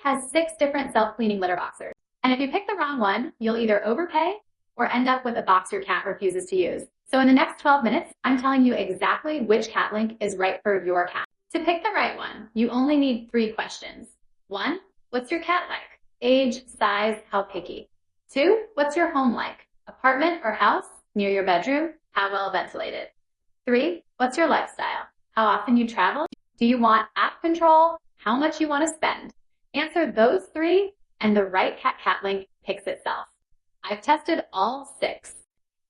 has 6 different self-cleaning litter boxers. And if you pick the wrong one, you'll either overpay or end up with a box your cat refuses to use. So in the next 12 minutes, I'm telling you exactly which CatLink is right for your cat. To pick the right one, you only need 3 questions. 1, what's your cat like? Age, size, how picky? 2, what's your home like? Apartment or house? Near your bedroom? How well ventilated? 3, what's your lifestyle? How often you travel? Do you want app control? How much you want to spend? Answer those 3 and the right CatLink picks itself. I've tested all 6.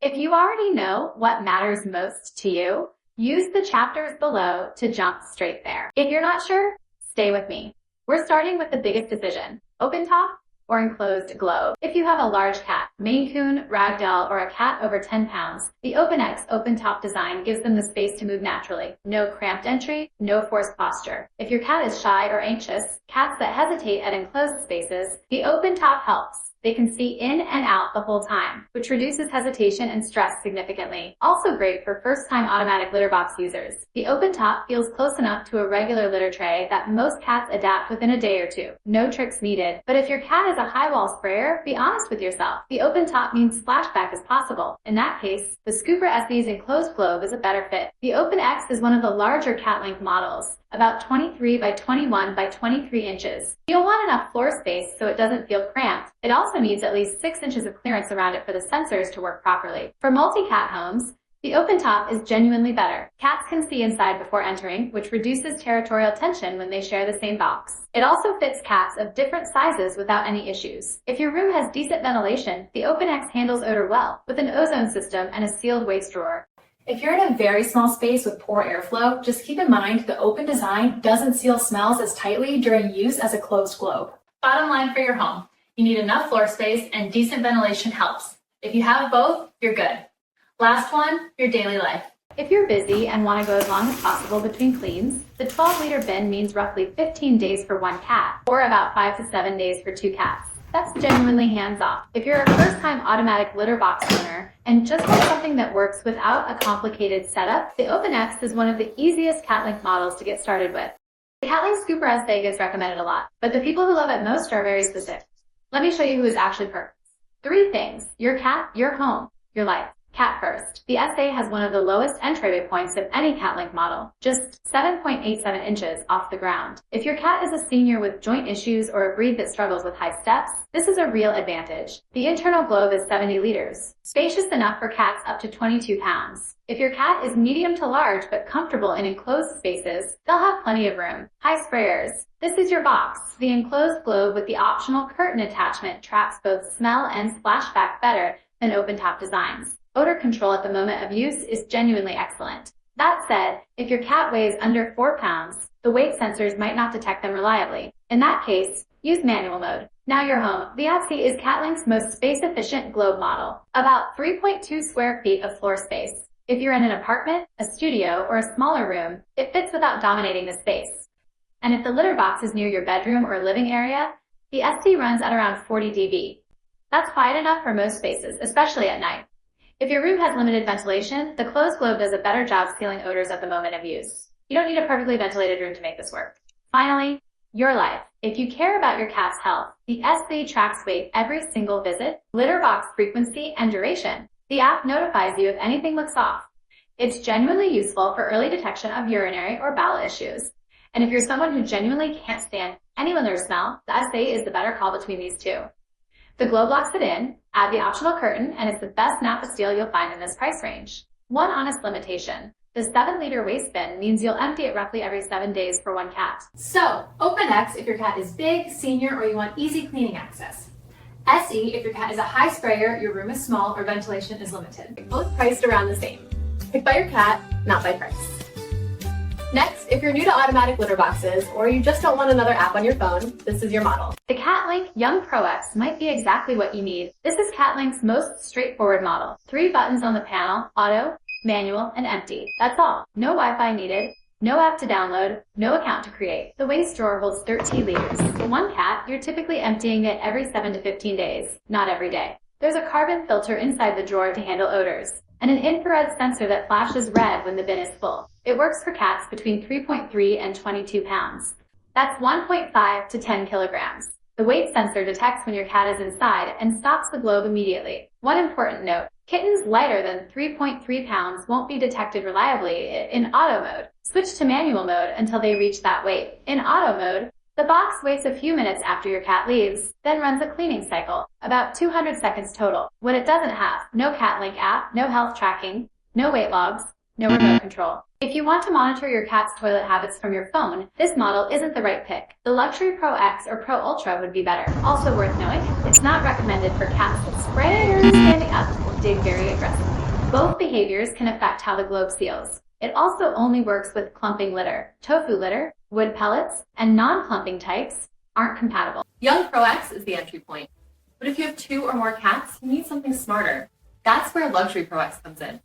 If you already know what matters most to you, use the chapters below to jump straight there. If you're not sure, stay with me. We're starting with the biggest decision, open top or enclosed globe. If you have a large cat, Maine Coon, Ragdoll, or a cat over 10 pounds, the Open-X open top design gives them the space to move naturally. No cramped entry, no forced posture. If your cat is shy or anxious, cats that hesitate at enclosed spaces, the open top helps. They can see in and out the whole time, which reduces hesitation and stress significantly. Also great for first-time automatic litter box users. The open top feels close enough to a regular litter tray that most cats adapt within a day or 2. No tricks needed. But if your cat is a high-wall sprayer, be honest with yourself. The open top means splashback is possible. In that case, the Scooper SE's enclosed globe is a better fit. The Open-X is one of the larger CatLink models, about 23 by 21 by 23 inches. You'll want enough floor space so it doesn't feel cramped. It also needs at least 6 inches of clearance around it for the sensors to work properly. For multi-cat homes, the open top is genuinely better. Cats can see inside before entering, which reduces territorial tension when they share the same box. It also fits cats of different sizes without any issues. If your room has decent ventilation, the Open-X handles odor well, with an ozone system and a sealed waste drawer. If you're in a very small space with poor airflow, just keep in mind the open design doesn't seal smells as tightly during use as a closed globe. Bottom line for your home, you need enough floor space and decent ventilation helps. If you have both, you're good. Last one, your daily life. If you're busy and want to go as long as possible between cleans, the 12-liter bin means roughly 15 days for 1 cat, or about 5 to 7 days for 2 cats. That's genuinely hands-off. If you're a first-time automatic litter box owner and just want something that works without a complicated setup, the Open-X is one of the easiest CatLink models to get started with. The CatLink Scooper SE gets recommended a lot, but the people who love it most are very specific. Let me show you who is actually perfect. 3 things: your cat, your home, your life. Cat first. The SE has one of the lowest entryway points of any CatLink model, just 7.87 inches off the ground. If your cat is a senior with joint issues or a breed that struggles with high steps, this is a real advantage. The internal globe is 70 liters, spacious enough for cats up to 22 pounds. If your cat is medium to large but comfortable in enclosed spaces, they'll have plenty of room. High sprayers. This is your box. The enclosed globe with the optional curtain attachment traps both smell and splashback better than open-top designs. Odor control at the moment of use is genuinely excellent. That said, if your cat weighs under 4 pounds, the weight sensors might not detect them reliably. In that case, use manual mode. Now you're home. The SE is CatLink's most space-efficient globe model, about 3.2 square feet of floor space. If you're in an apartment, a studio, or a smaller room, it fits without dominating the space. And if the litter box is near your bedroom or living area, the SE runs at around 40 dB. That's quiet enough for most spaces, especially at night. If your room has limited ventilation, the closed globe does a better job sealing odors at the moment of use. You don't need a perfectly ventilated room to make this work. Finally, your life. If you care about your cat's health, the SE tracks weight every single visit, litter box frequency, and duration. The app notifies you if anything looks off. It's genuinely useful for early detection of urinary or bowel issues. And if you're someone who genuinely can't stand any litter smell, the SE is the better call between these 2. The globe locks it in, add the optional curtain, and it's the best Napa steal you'll find in this price range. One honest limitation: the 7-liter waste bin means you'll empty it roughly every 7 days for 1 cat. So, Open-X if your cat is big, senior, or you want easy cleaning access. SE if your cat is a high sprayer, your room is small, or ventilation is limited. Both priced around the same. Pick by your cat, not by price. Next, if you're new to automatic litter boxes, or you just don't want another app on your phone, this is your model. The CatLink Young Pro X might be exactly what you need. This is CatLink's most straightforward model. 3 buttons on the panel: auto, manual, and empty. That's all. No Wi-Fi needed, no app to download, no account to create. The waste drawer holds 13 liters. For 1 cat, you're typically emptying it every 7 to 15 days, not every day. There's a carbon filter inside the drawer to handle odors, and an infrared sensor that flashes red when the bin is full. It works for cats between 3.3 and 22 pounds. That's 1.5 to 10 kilograms. The weight sensor detects when your cat is inside and stops the globe immediately. One important note, kittens lighter than 3.3 pounds won't be detected reliably in auto mode. Switch to manual mode until they reach that weight. In auto mode, the box waits a few minutes after your cat leaves, then runs a cleaning cycle, about 200 seconds total. What it doesn't have, no CatLink app, no health tracking, no weight logs, no remote control. If you want to monitor your cat's toilet habits from your phone, this model isn't the right pick. The Luxury Pro X or Pro Ultra would be better. Also worth knowing, it's not recommended for cats that spray or standing up or dig very aggressively. Both behaviors can affect how the globe seals. It also only works with clumping litter. Tofu litter, wood pellets, and non-clumping types aren't compatible. Young Pro X is the entry point. But if you have 2 or more cats, you need something smarter. That's where Luxury Pro X comes in.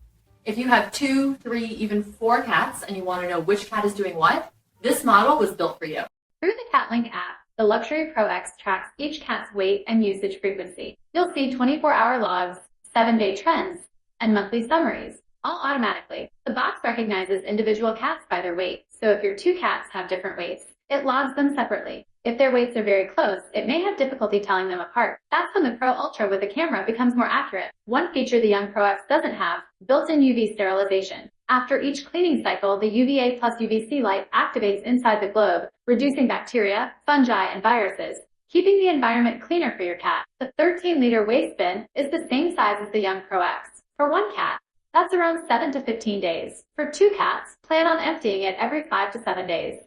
If you have 2, 3, even 4 cats and you want to know which cat is doing what, this model was built for you. Through the CatLink app, the Luxury Pro X tracks each cat's weight and usage frequency. You'll see 24-hour logs, 7-day trends, and monthly summaries, all automatically. The box recognizes individual cats by their weight, so if your 2 cats have different weights, it logs them separately. If their weights are very close, it may have difficulty telling them apart. That's when the Pro Ultra with a camera becomes more accurate. One feature the Young Pro X doesn't have, built-in UV sterilization. After each cleaning cycle, the UVA plus UVC light activates inside the globe, reducing bacteria, fungi, and viruses, keeping the environment cleaner for your cat. The 13-liter waste bin is the same size as the Young Pro X. For 1 cat, that's around 7 to 15 days. For 2 cats, plan on emptying it every 5 to 7 days.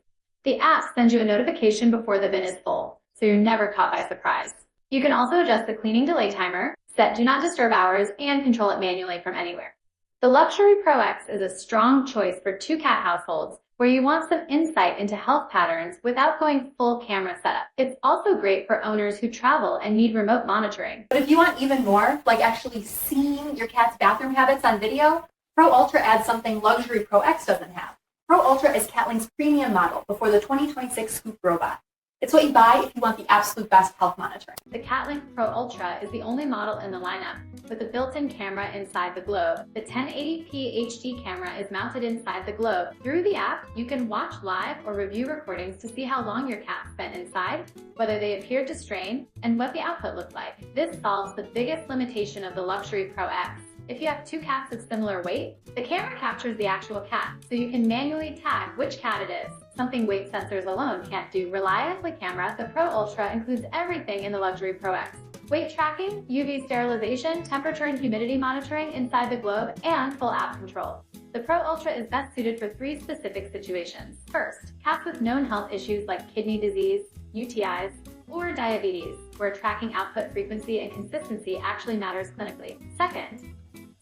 The app sends you a notification before the bin is full, so you're never caught by surprise. You can also adjust the cleaning delay timer, set do not disturb hours, and control it manually from anywhere. The Luxury Pro X is a strong choice for 2 cat households where you want some insight into health patterns without going full camera setup. It's also great for owners who travel and need remote monitoring. But if you want even more, like actually seeing your cat's bathroom habits on video, Pro Ultra adds something Luxury Pro X doesn't have. Pro Ultra is CatLink's premium model before the 2026 Scoop robot. It's what you buy if you want the absolute best health monitoring. The CatLink Pro Ultra is the only model in the lineup with a built-in camera inside the globe. The 1080p HD camera is mounted inside the globe. Through the app, you can watch live or review recordings to see how long your cat spent inside, whether they appeared to strain, and what the output looked like. This solves the biggest limitation of the Luxury Pro X. If you have 2 cats of similar weight, the camera captures the actual cat, so you can manually tag which cat it is, something weight sensors alone can't do. Rely on the camera, the Pro Ultra includes everything in the Luxury Pro X. Weight tracking, UV sterilization, temperature and humidity monitoring inside the globe, and full app control. The Pro Ultra is best suited for 3 specific situations. First, cats with known health issues like kidney disease, UTIs, or diabetes, where tracking output frequency and consistency actually matters clinically. Second,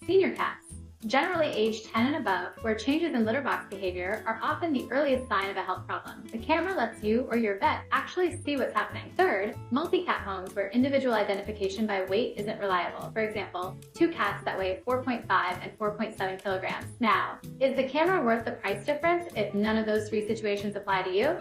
senior cats, generally aged 10 and above, where changes in litter box behavior are often the earliest sign of a health problem. The camera lets you or your vet actually see what's happening. Third, multi-cat homes where individual identification by weight isn't reliable. For example, 2 cats that weigh 4.5 and 4.7 kilograms. Now, is the camera worth the price difference if none of those 3 situations apply to you?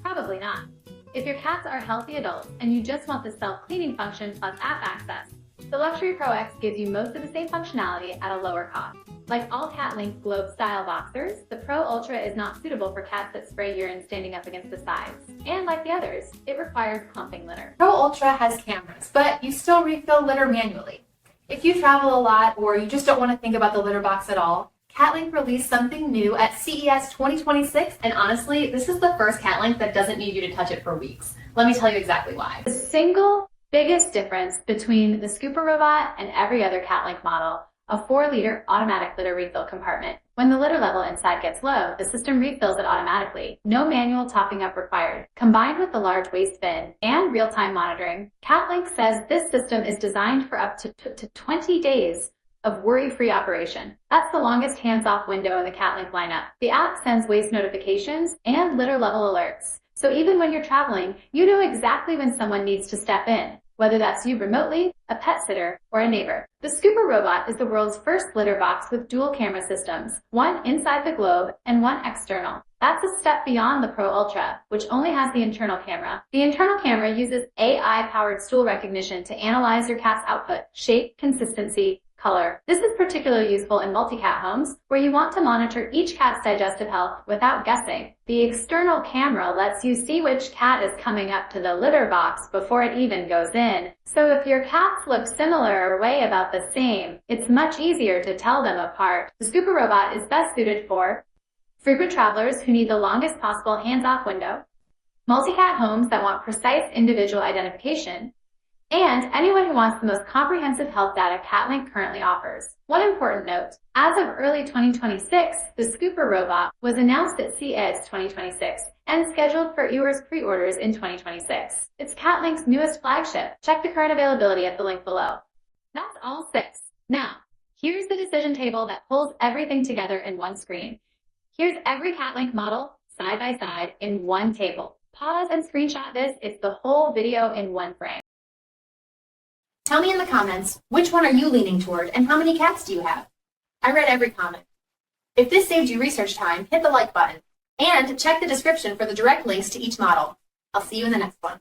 Probably not. If your cats are healthy adults and you just want the self-cleaning function plus app access, the Luxury Pro X gives you most of the same functionality at a lower cost. Like all CatLink Globe-style boxers, the Pro Ultra is not suitable for cats that spray urine standing up against the sides. And like the others, it requires clumping litter. Pro Ultra has cameras, but you still refill litter manually. If you travel a lot or you just don't want to think about the litter box at all, CatLink released something new at CES 2026, and honestly, this is the first CatLink that doesn't need you to touch it for weeks. Let me tell you exactly why. The single biggest difference between the Scooper robot and every other CatLink model, a 4-liter automatic litter refill compartment. When the litter level inside gets low, the system refills it automatically. No manual topping up required. Combined with the large waste bin and real-time monitoring, CatLink says this system is designed for up to 20 days of worry-free operation. That's the longest hands-off window in the CatLink lineup. The app sends waste notifications and litter level alerts. So even when you're traveling, you know exactly when someone needs to step in, whether that's you remotely, a pet sitter, or a neighbor. The Scooper robot is the world's first litter box with dual camera systems, one inside the globe and one external. That's a step beyond the Pro Ultra, which only has the internal camera. The internal camera uses AI-powered stool recognition to analyze your cat's output, shape, consistency, Color. This is particularly useful in multi-cat homes where you want to monitor each cat's digestive health without guessing. The external camera lets you see which cat is coming up to the litter box before it even goes in. So if your cats look similar or weigh about the same, it's much easier to tell them apart. The Scooper robot is best suited for frequent travelers who need the longest possible hands-off window, multi-cat homes that want precise individual identification, and anyone who wants the most comprehensive health data CatLink currently offers. One important note, as of early 2026, the Scooper robot was announced at CES 2026 and scheduled for viewers pre-orders in 2026. It's CatLink's newest flagship. Check the current availability at the link below. That's all 6. Now, here's the decision table that pulls everything together in one screen. Here's every CatLink model side by side in one table. Pause and screenshot this. It's the whole video in one frame. Tell me in the comments, which one are you leaning toward and how many cats do you have? I read every comment. If this saved you research time, hit the like button and check the description for the direct links to each model. I'll see you in the next one.